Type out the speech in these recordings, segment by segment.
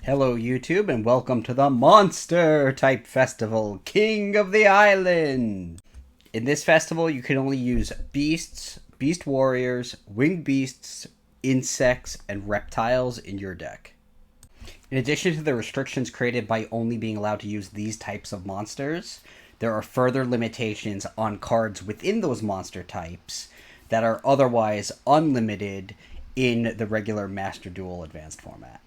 Hello YouTube and welcome to the Monster Type Festival, King of the Island! In this festival you can only use beasts, beast warriors, winged beasts, insects, and reptiles in your deck. In addition to the restrictions created by only being allowed to use these types of monsters, there are further limitations on cards within those monster types that are otherwise unlimited in the regular Master Duel Advanced format.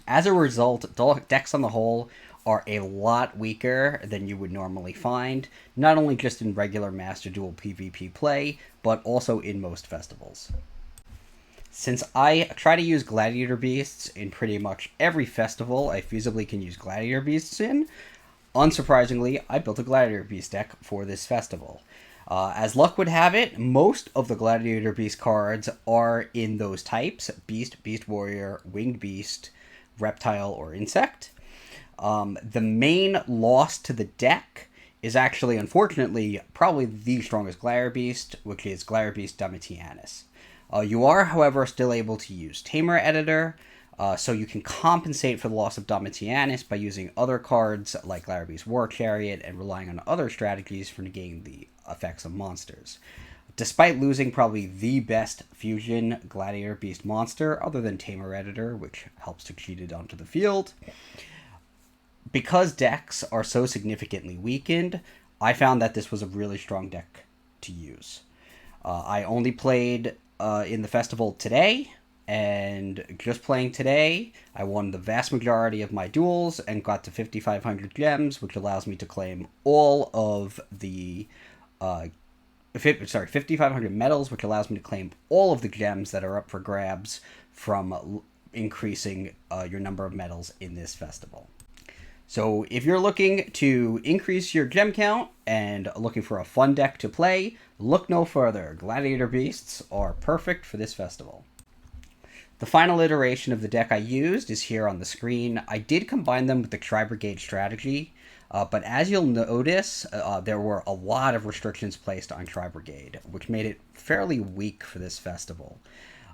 As a result, decks on the whole are a lot weaker than you would normally find, not only just in regular Master Duel PvP play, but also in most festivals. Since I try to use Gladiator Beasts in pretty much every festival I feasibly can use Gladiator Beasts in, unsurprisingly, I built a Gladiator Beast deck for this festival. As luck would have it, most of the Gladiator Beast cards are in those types: Beast, Beast Warrior, Winged Beast, Reptile, or Insect. The main loss to the deck is actually, unfortunately, probably the strongest Gladiator Beast, which is Gladiator Beast Domitianus. You are, however, still able to use Tamer Editor, so you can compensate for the loss of Domitianus by using other cards like Gladiator Beast War Chariot and relying on other strategies for negating the effects of monsters. Despite losing probably the best fusion Gladiator Beast monster, other than Tamer Editor, which helps to cheat it onto the field, because decks are so significantly weakened, I found that this was a really strong deck to use. I only played in the festival today, and just playing today, I won the vast majority of my duels and got to 5,500 gems, which allows me to claim all of the 5,500 medals, which allows me to claim all of the gems that are up for grabs from increasing your number of medals in this festival. So if you're looking to increase your gem count and looking for a fun deck to play, look no further. Gladiator Beasts are perfect for this festival. The final iteration of the deck I used is here on the screen. I did combine them with the Tri-Brigade strategy, but as you'll notice, there were a lot of restrictions placed on Tri-Brigade, which made it fairly weak for this festival.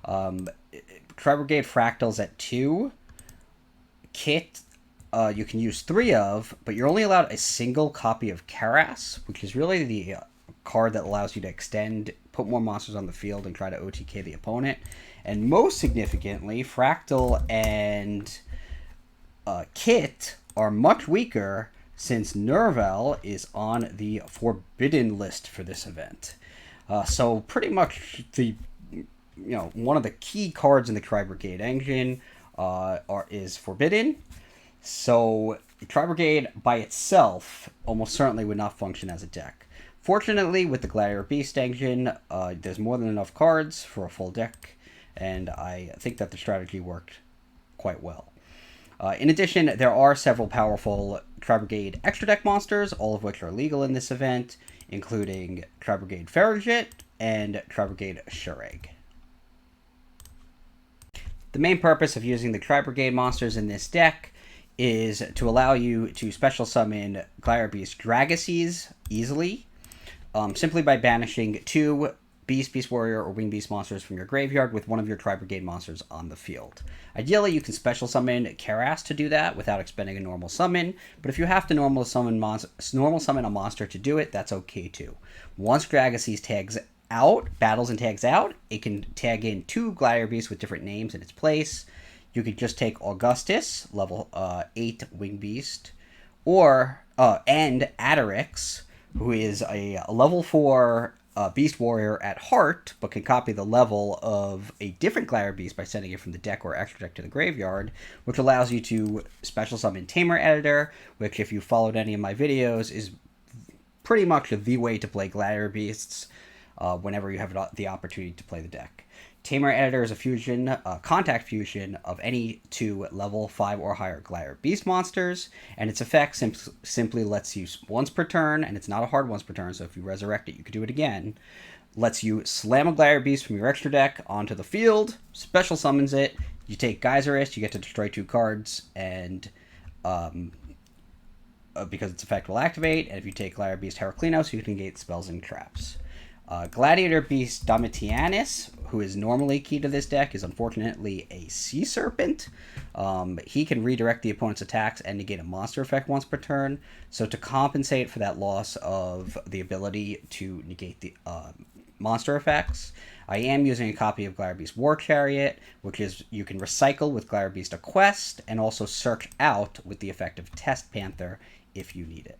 Tri-Brigade Fraktall's at 2. Kitt, you can use 3 of, but you're only allowed a single copy of Kerass, which is really the card that allows you to extend, put more monsters on the field, and try to OTK the opponent. And most significantly, Fraktall and Kitt are much weaker since Nerval is on the forbidden list for this event. So pretty much one of the key cards in the Tri-Brigade engine is forbidden. So Tri-Brigade by itself almost certainly would not function as a deck. Fortunately, with the Gladiator Beast engine, there's more than enough cards for a full deck, and I think that the strategy worked quite well. In addition, there are several powerful Tri-Brigade extra deck monsters, all of which are legal in this event, including Tri-Brigade Ferrijit and Tri-Brigade Chariot. The main purpose of using the Tri-Brigade monsters in this deck is to allow you to special summon Gladiator Beast Dragases easily, simply by banishing 2 Beast, Beast Warrior, or Winged Beast monsters from your graveyard with one of your Tri-Brigade monsters on the field. Ideally, you can special summon Kerass to do that without expending a normal summon, but if you have to normal summon a monster to do it, that's okay too. Once Dragases tags out, battles and tags out, it can tag in 2 Gladiator Beasts with different names in its place. You could just take Augustus, level 8 Winged Beast, and Attorix, who is a level 4 Beast Warrior at heart, but can copy the level of a different Gladiator Beast by sending it from the deck or extra deck to the graveyard, which allows you to special summon Tamer Editor, which, if you followed any of my videos, is pretty much the way to play Gladiator Beasts whenever you have the opportunity to play the deck. Tamer Editor is a contact fusion of any 2 level 5 or higher Gladiator Beast monsters, and its effect simply lets you, once per turn, and it's not a hard once per turn, so if you resurrect it, you could do it again, lets you slam a Gladiator Beast from your extra deck onto the field, special summons it, you take Gyzarus, you get to destroy 2 cards, and because its effect will activate, and if you take Gladiator Beast Heraklinos, you can negate spells and traps. Gladiator Beast Domitianus, who is normally key to this deck, is unfortunately a Sea Serpent. He can redirect the opponent's attacks and negate a monster effect once per turn. So to compensate for that loss of the ability to negate the monster effects, I am using a copy of Gladiator Beast War Chariot, which is you can recycle with Gladiator Beast Equeste and also search out with the effect of Test Panther if you need it.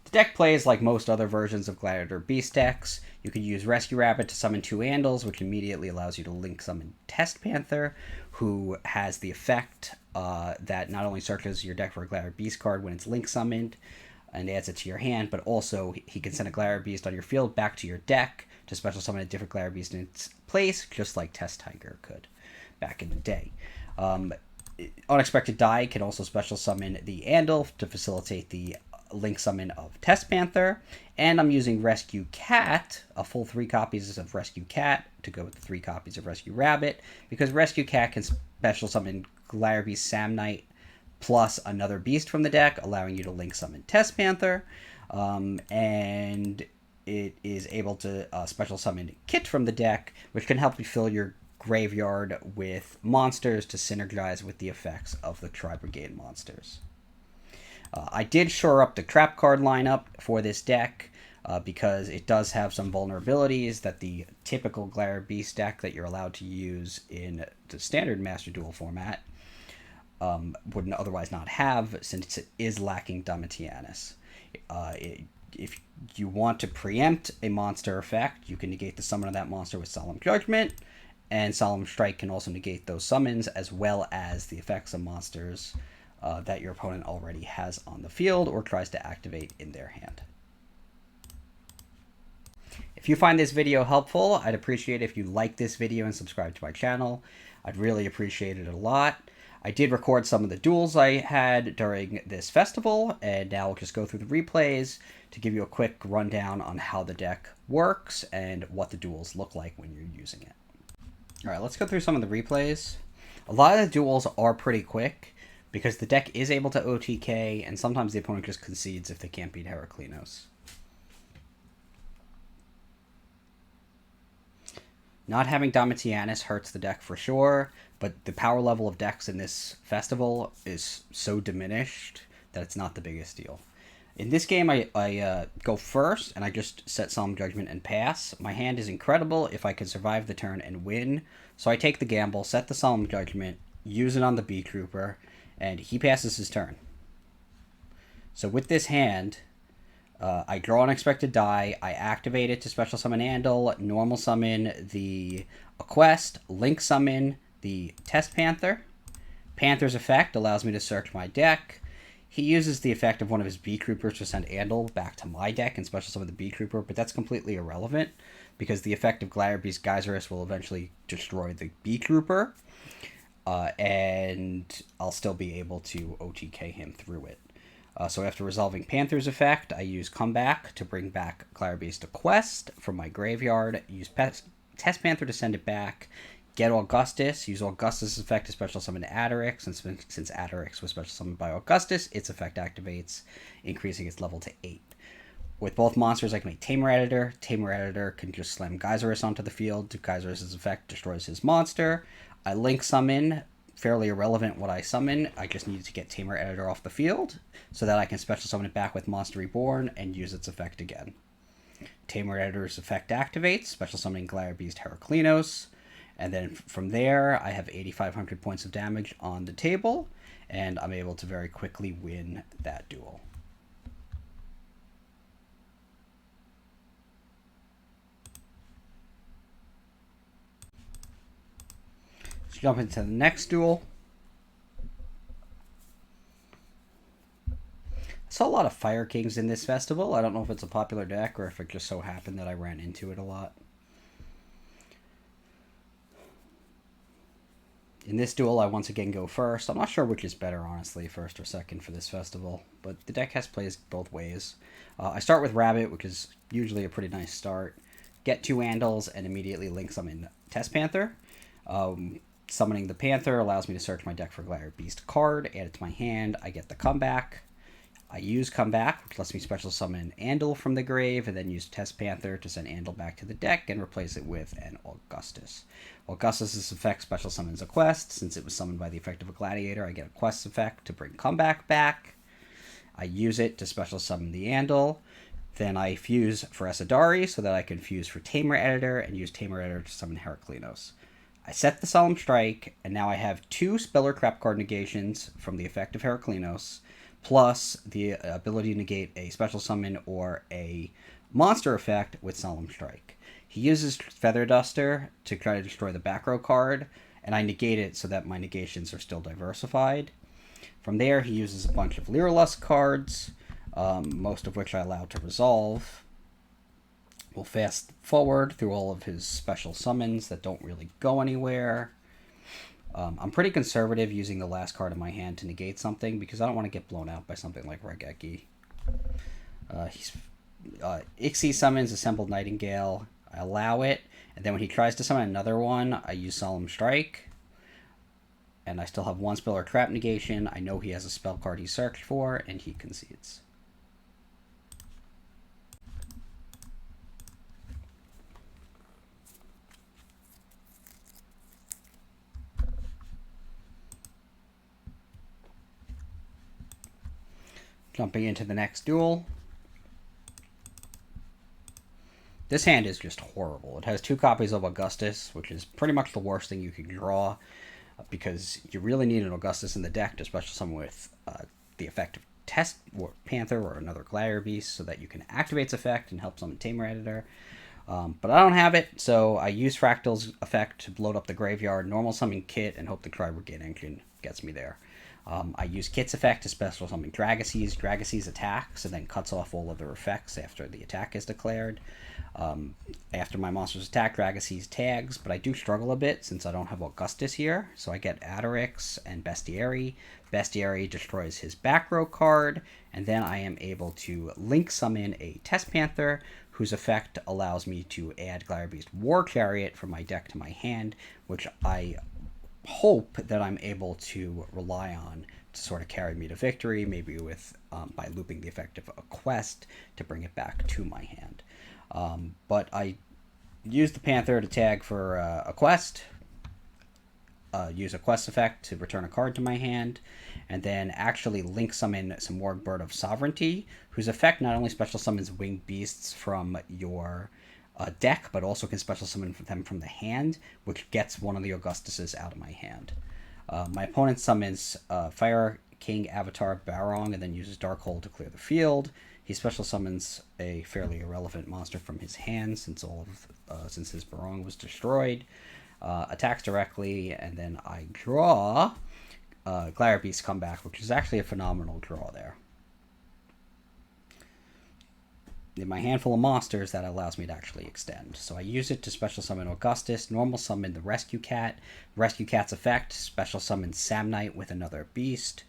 The deck plays like most other versions of Gladiator Beast decks. You can use Rescue Rabbit to summon 2 Andals, which immediately allows you to link summon Test Panther, who has the effect that not only searches your deck for a Gladiator Beast card when it's link summoned and adds it to your hand, but also he can send a Gladiator Beast on your field back to your deck to special summon a different Gladiator Beast in its place, just like Test Tiger could back in the day. Unexpected Dai can also special summon the Andal to facilitate the link summon of Test Panther, and I'm using Rescue Cat, a full 3 copies of Rescue Cat, to go with the 3 copies of Rescue Rabbit, because Rescue Cat can special summon Gladiator Beast Samnite plus another beast from the deck, allowing you to link summon Test Panther, and it is able to special summon Kitt from the deck, which can help you fill your graveyard with monsters to synergize with the effects of the Tri-Brigade monsters. I did shore up the trap card lineup for this deck because it does have some vulnerabilities that the typical Gladiator Beast deck that you're allowed to use in the standard Master Duel format wouldn't otherwise not have, since it is lacking Domitianus. If you want to preempt a monster effect, you can negate the summon of that monster with Solemn Judgment, and Solemn Strike can also negate those summons as well as the effects of monsters that your opponent already has on the field or tries to activate in their hand. If you find this video helpful, I'd appreciate it if you like this video and subscribe to my channel. I'd really appreciate it a lot. I did record some of the duels I had during this festival, and now I'll just go through the replays to give you a quick rundown on how the deck works and what the duels look like when you're using it. Alright, let's go through some of the replays. A lot of the duels are pretty quick, because the deck is able to OTK, and sometimes the opponent just concedes if they can't beat Heraklinos. Not having Domitianus hurts the deck for sure, but the power level of decks in this festival is so diminished that it's not the biggest deal. In this game, I go first, and I just set Solemn Judgment and pass. My hand is incredible if I can survive the turn and win, so I take the gamble, set the Solemn Judgment, use it on the B Trooper, and he passes his turn. So with this hand, I draw Unexpected Dai, I activate it to special summon Andal, normal summon the Equeste, link summon the Test Panther. Panther's effect allows me to search my deck. He uses the effect of one of his B Troopers to send Andal back to my deck and special summon the B Trooper, but that's completely irrelevant, because the effect of Gladiator Beast Gyzarus will eventually destroy the B Trooper. And I'll still be able to OTK him through it. So after resolving Panther's effect, I use Comeback to bring back Gladiator Beast Equeste from my graveyard, use Test Panther to send it back, get Augustus, use Augustus' effect to special summon Attorix, and since Attorix was special summoned by Augustus, its effect activates, increasing its level to 8. With both monsters, I can make Tamer Editor. Tamer Editor can just slam Gyzarus onto the field. Gyzarus' effect destroys his monster. I link summon, fairly irrelevant what I summon. I just needed to get Tamer Editor off the field so that I can special summon it back with Monster Reborn and use its effect again. Tamer Editor's effect activates, special summoning Gladiator Beast Heraklinos, and then from there I have 8,500 points of damage on the table, and I'm able to very quickly win that duel. Jump into the next duel. I saw a lot of Fire Kings in this festival. I don't know if it's a popular deck or if it just so happened that I ran into it a lot. In this duel, I once again go first. I'm not sure which is better, honestly, first or second for this festival, but the deck has plays both ways. I start with Rabbit, which is usually a pretty nice start. Get 2 Andals and immediately link summon Test Panther. Summoning the Panther allows me to search my deck for Gladiator Beast card, add it to my hand, I get the comeback. I use Comeback, which lets me special summon Andal from the grave, and then use Test Panther to send Andal back to the deck and replace it with an Augustus. Augustus' effect special summons Equeste. Since it was summoned by the effect of a Gladiator, I get Equeste's effect to bring Comeback back. I use it to special summon the Andal. Then I fuse for Essedarii so that I can fuse for Tamer Editor and use Tamer Editor to summon Heraklinos. I set the Solemn Strike, and now I have 2 spell or trap card negations from the effect of Heraklinos, plus the ability to negate a special summon or a monster effect with Solemn Strike. He uses Feather Duster to try to destroy the back row card, and I negate it so that my negations are still diversified. From there, he uses a bunch of Lyralust cards, most of which I allow to resolve. We'll fast forward through all of his special summons that don't really go anywhere. I'm pretty conservative using the last card in my hand to negate something because I don't want to get blown out by something like Raigeki. Ixie summons Assembled Nightingale. I allow it, and then when he tries to summon another one, I use Solemn Strike. And I still have 1 spell or trap negation. I know he has a spell card he searched for, and he concedes. Jumping into the next duel. This hand is just horrible. It has 2 copies of Augustus, which is pretty much the worst thing you can draw, because you really need an Augustus in the deck to special summon with the effect of Test Panther or another Gladiator Beast so that you can activate its effect and help summon Tamer Editor. But I don't have it, so I use Fraktall's effect to load up the graveyard, normal summon Kitt, and hope the Tri-Brigade engine gets me there. I use Kitt's effect to special summon Dragases. Dragases attacks and then cuts off all other effects after the attack is declared. After my monster's attack, Dragases tags, but I do struggle a bit since I don't have Augustus here. So I get Attorix and Bestiari. Bestiari destroys his back row card, and then I am able to link summon a Test Panther, whose effect allows me to add Gladiator Beast War Chariot from my deck to my hand, which I hope that I'm able to rely on to sort of carry me to victory, maybe with by looping the effect of Equeste to bring it back to my hand. But I use the Panther to tag for Equeste, use Equeste's effect to return a card to my hand, and then actually link summon some more Bird of Sovereignty, whose effect not only special summons winged beasts from your deck, but also can special summon them from the hand, which gets one of the Augustuses out of my hand. My opponent summons Fire King Avatar Barong and then uses Dark Hole to clear the field. He special summons a fairly irrelevant monster from his hand since since his Barong was destroyed. Attacks directly, and then I draw Gladiator Beast Comeback, which is actually a phenomenal draw there. In my handful of monsters, that allows me to actually extend. So I use it to special summon Augustus, normal summon the Rescue Cat. Rescue Cat's effect, special summon Samnite with another beast.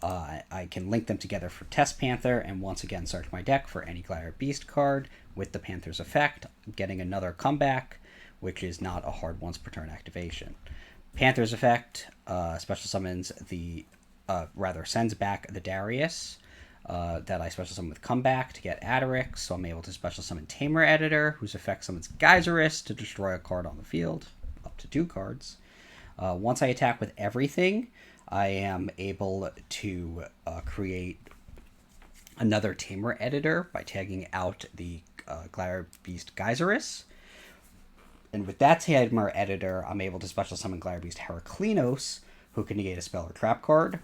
I can link them together for Test Panther, and once again search my deck for any Gladiator Beast card with the Panther's effect, getting another Comeback, which is not a hard once per turn activation. Panther's effect special summons sends back the Darius. That I special summon with Comeback to get Attorix, so I'm able to special summon Tamer Editor, whose effect summons Gyzarus to destroy a card on the field, up to 2 cards. Once I attack with everything, I am able to create another Tamer Editor by tagging out the Gladiator Beast Gyzarus. And with that Tamer Editor, I'm able to special summon Gladiator Beast Heraklinos, who can negate a spell or trap card,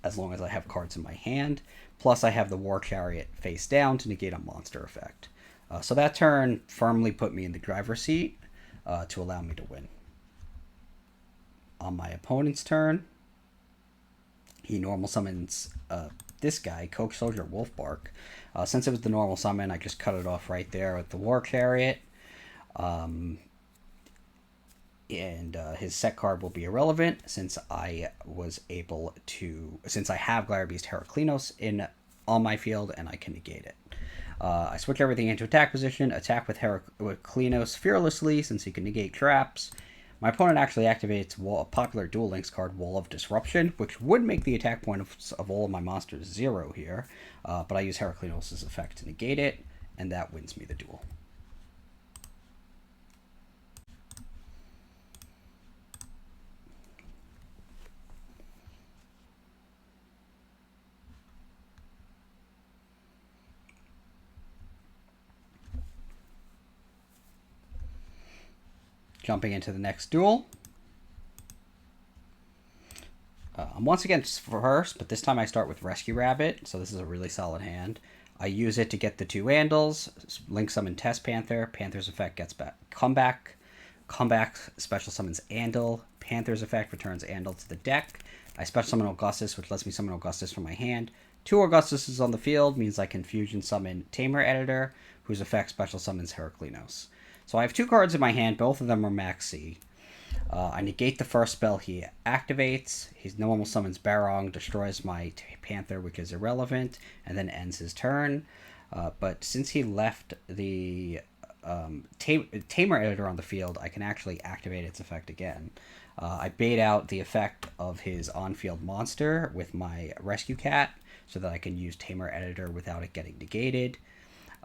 as long as I have cards in my hand. Plus, I have the War Chariot face down to negate a monster effect. So that turn firmly put me in the driver's seat to allow me to win. On my opponent's turn, he normal summons this guy, Coke Soldier Wolfbark. Since it was the normal summon, I just cut it off right there with the War Chariot. And his set card will be irrelevant since I have Gladiator Beast Heraklinos on my field and I can negate it. I switch everything into attack position, attack with Heraklinos fearlessly since he can negate traps. My opponent actually activates a popular Duel Links card, Wall of Disruption, which would make the attack point of all of my monsters 0 here, but I use Heraklinos' effect to negate it, and that wins me the duel. Jumping into the next duel. I'm once again first, but this time I start with Rescue Rabbit, so this is a really solid hand. I use it to get the 2 Andals, link summon Test Panther, Panther's effect gets back comeback, special summons Andal, Panther's effect returns Andal to the deck. I special summon Augustus, which lets me summon Augustus from my hand. 2 Augustuses on the field means I can fusion summon Tamer Editor, whose effect special summons Heraklinos. So I have 2 cards in my hand, both of them are Maxx. I negate the first spell he activates. His normal summons Barren, destroys my Panther, which is irrelevant, and then ends his turn. But since he left the Tamer Editor on the field, I can actually activate its effect again. I bait out the effect of his on-field monster with my Rescue Cat, so that I can use Tamer Editor without it getting negated.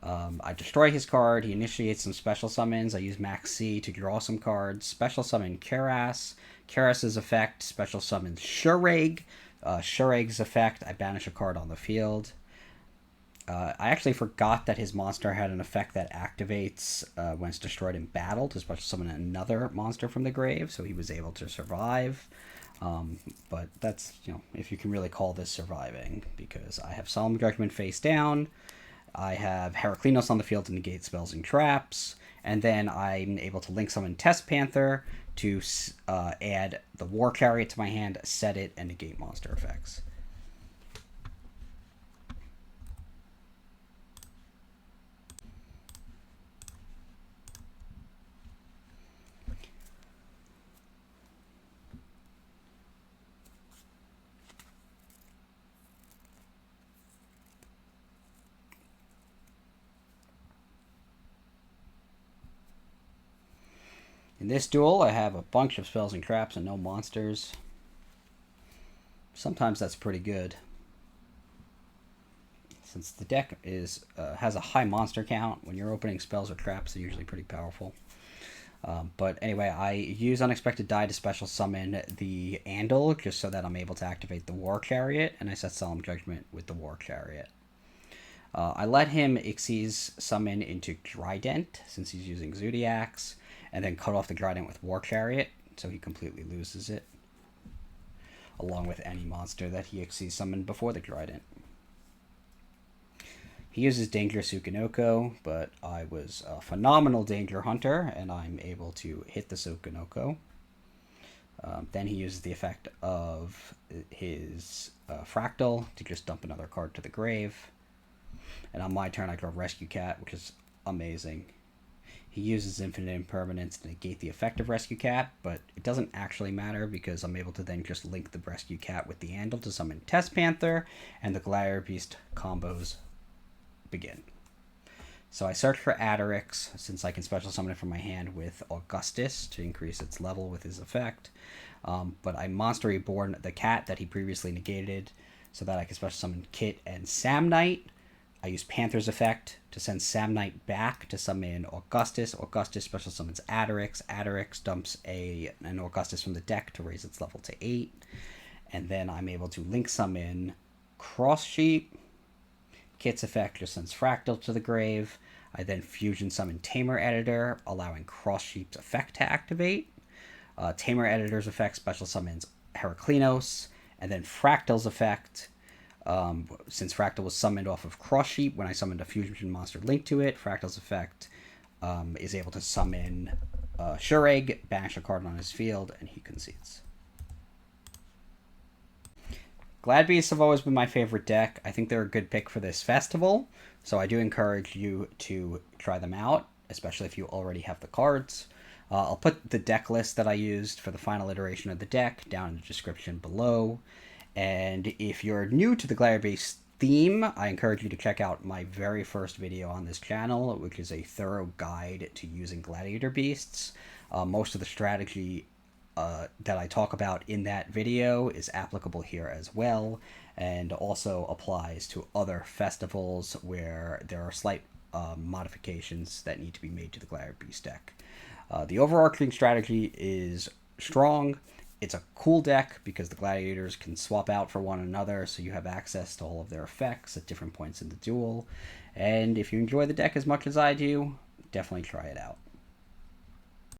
I destroy his card. He initiates some special summons. I use Maxx to draw some cards. Special summon Kerass. Kerass' effect special summons Shurag. Shurag's effect, I banish a card on the field. I actually forgot that his monster had an effect that activates when it's destroyed in battle to special summon another monster from the grave, so he was able to survive. But that's, if you can really call this surviving, because I have Solemn Judgment face down. I have Heraklinos on the field to negate spells and traps, and then I'm able to link summon Test Panther to add the War Chariot to my hand, set it, and negate monster effects. In this duel, I have a bunch of spells and traps and no monsters. Sometimes that's pretty good, since the deck has a high monster count. When you're opening spells or traps, they're usually pretty powerful. But anyway, I use Unexpected Dai to special summon the Andal, just so that I'm able to activate the War Chariot, and I set Solemn Judgment with the War Chariot. I let him Xyz summon into Trident, since he's using Zodiacs, and then cut off the Trident with War Chariot, so he completely loses it, along with any monster that he Xyz summoned before the Trident. He uses Dangerous Ukinoko, but I was a phenomenal Danger Hunter, and I'm able to hit the Ukinoko. Then he uses the effect of his Fraktall to just dump another card to the grave. And on my turn, I draw Rescue Cat, which is amazing. He uses Infinite Impermanence to negate the effect of Rescue Cat, but it doesn't actually matter because I'm able to then just link the Rescue Cat with the Andal to summon Test Panther, and the Gladiator Beast combos begin. So I search for Attorix, since I can special summon it from my hand with Augustus to increase its level with his effect. But I Monster Reborn the cat that he previously negated, so that I can special summon Kitt and Samnite. I use Panther's effect to send Samnite back to summon Augustus. Augustus special summons Attorix. Attorix dumps an Augustus from the deck to raise its level to 8. And then I'm able to link summon Cross Sheep. Kitt's effect just sends Fraktall to the grave. I then fusion summon Tamer Editor, allowing Cross Sheep's effect to activate. Tamer Editor's effect special summons Heraklinos. And then Fraktall's effect, since Fraktall was summoned off of Cross Sheep when I summoned a fusion monster linked to it, Fraktall's effect is able to summon Shurag, banish a card on his field, and he concedes. Glad Beasts have always been my favorite deck. I think they're a good pick for this festival, so I do encourage you to try them out, especially if you already have the cards. I'll put the deck list that I used for the final iteration of the deck down in the description below. And if you're new to the Gladiator Beast theme, I encourage you to check out my very first video on this channel, which is a thorough guide to using Gladiator Beasts. Most of the strategy that I talk about in that video is applicable here as well, and also applies to other festivals where there are slight modifications that need to be made to the Gladiator Beast deck. The overarching strategy is strong. It's a cool deck because the Gladiators can swap out for one another, so you have access to all of their effects at different points in the duel. And if you enjoy the deck as much as I do, definitely try it out.